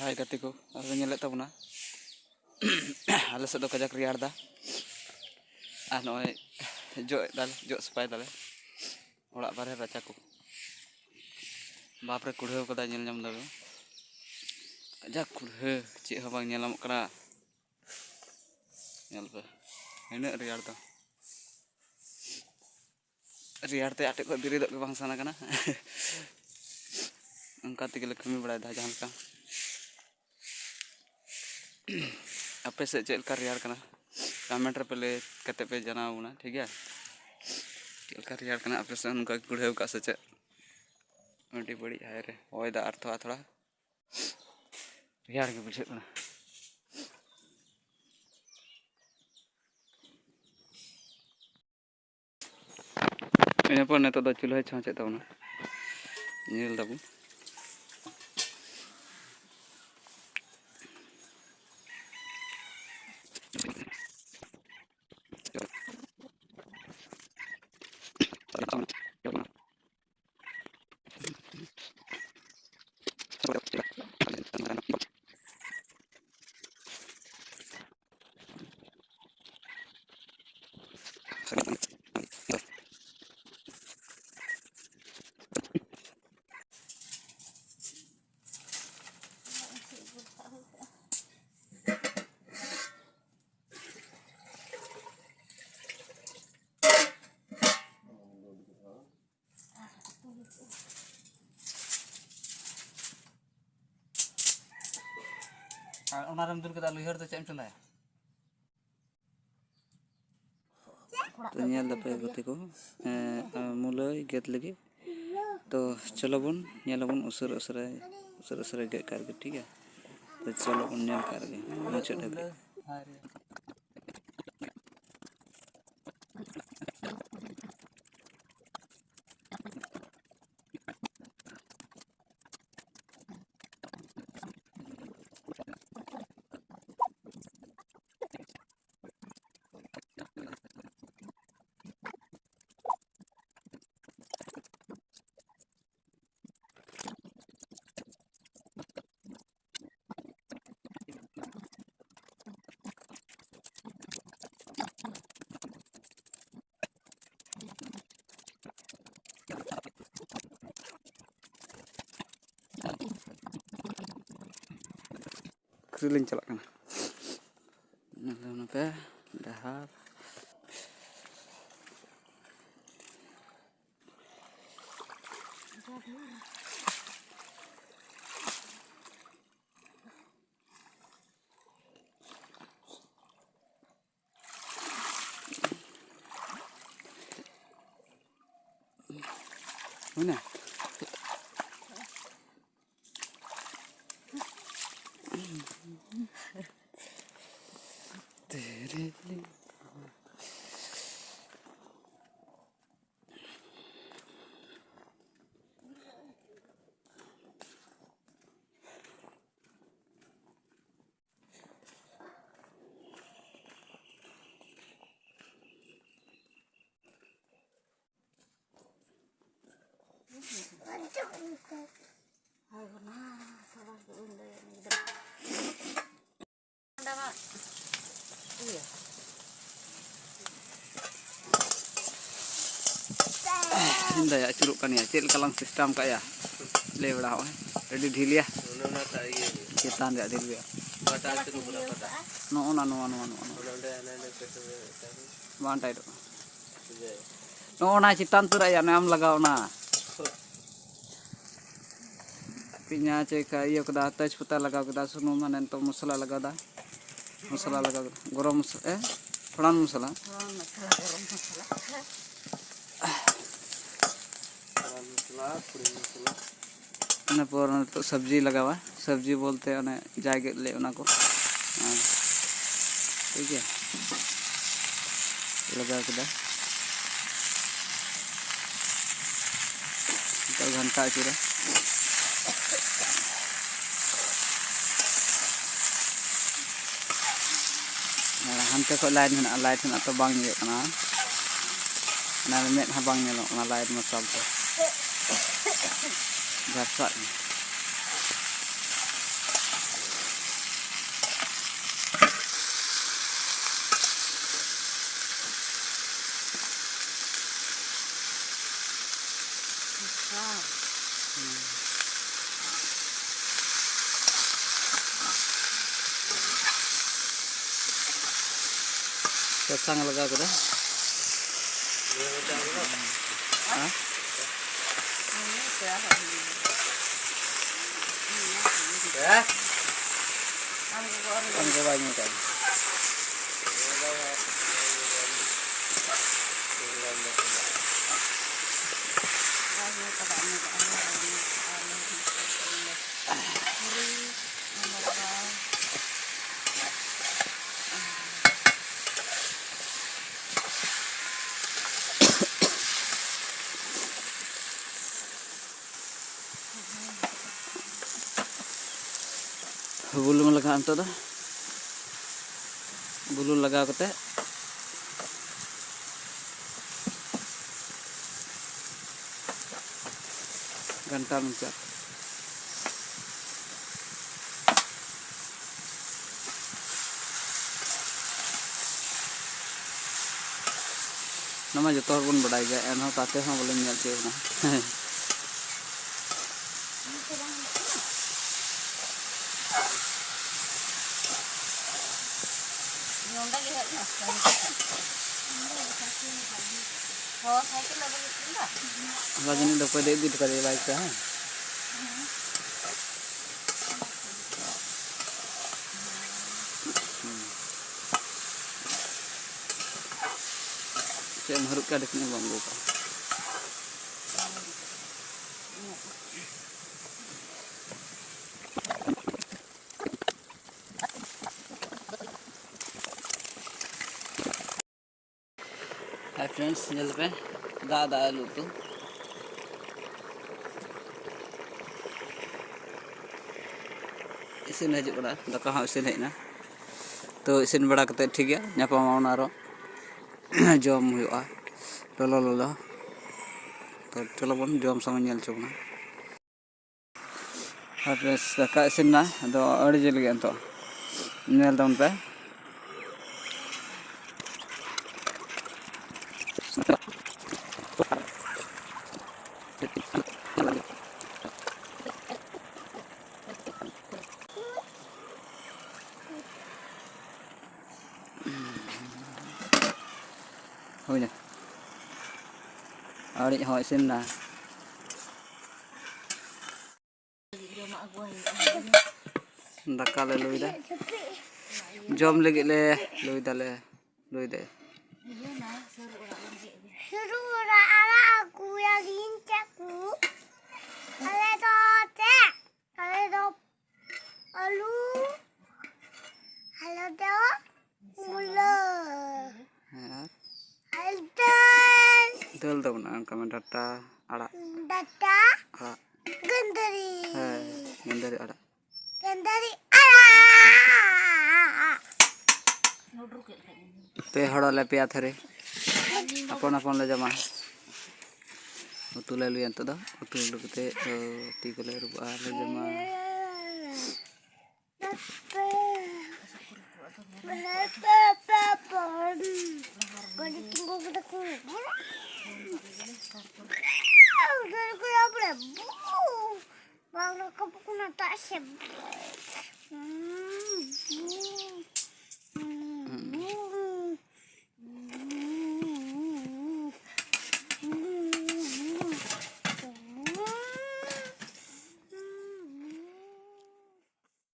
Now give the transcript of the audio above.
Hai gatiku, aku nyelek tabuna. Alas do kajak riar da. Noy jo sepai dale. Orak bare racaku. Bapre kudheu kada nyel nyam dabe. Kajak kudheu cik hon bang nyelam kana. Nyel pe. Ine riar da. Riar te atek ko diri dok bang sana kana. Angka tigil kami bada dah jahan ka. Apa से चल कर यार करना comment रे पहले कते पे जनाओ ना ठीक है चल कर यार करना आपसे उनका गुड़े का सच मटी बड़ी है रे होय दा अर्थ थोड़ा यार के बुझे ना इन पर ने तो चूल्हा छाचे तब ना नील दबू ओनारम दूर के लुहर तो चेम चंदा तो nyel dape gati ko mulai get lagi तो चलो बन nyel bun usur get karge ठीक है तो चलो बन nyel karge मुझे ढके keliling celak kan nah dahar mana Indah ya curukan ya cil kalang sistem kayak le bड़ा हो रेडी ढीलिया kita ndak ढीलिया no bantai do no na citan tu ya nam लगाओ ना पिnya ceka iyo kada tej pata लगा kada सुनो माने तो मसाला लगा दा मसाला लगा गरम थोड़ा मसाला तो सब्जी लगावा सब्जी बोलते हैं जाएगे ले उना को ठीक है लगा के तो घंटा चूरा hantu kok lain atau bang ya kena nah met habangnya lo na lain masal tuh gasat Sesang lagak kita. Hah? Kan banyak kan. Bulu lagak anto dah. Bulu lagak kete. Ganta mencak. Nama jotor pun badai gaya, enho tate ho boleh nyal ceu na. Lagi ni dapat edit kali like ka. Saya mengharuk ka dekni banggo ka. Hi friends, nyel pe da alu tu. Isin hajuk kana, daka ha isin hej na. To isin bada kate ठीक gaya, nyapam aro jom huyuga. Lolo. To chalo bon jom sama nyel chukna. Hi friends, daka isin na, ado adi jel gaya to. Nyel taun pe. Thôi nhỉ. Định hỏi xem là Daka le lui dah. Jom lagi le lui dah le lui deh. Suruh orang aku yang gincaku. Kalau tu cek, kalau tu alu, kalau tu mula, Dal dah mana kamu data ada. data, Ada. gendari, Gendari ada. gendari ada. Pe hora le pe athare. Apon le jama. Utu le lu yang tu dah. Utu lu kete tiga le rupa le jama. Bang, aku pun nak tak siap.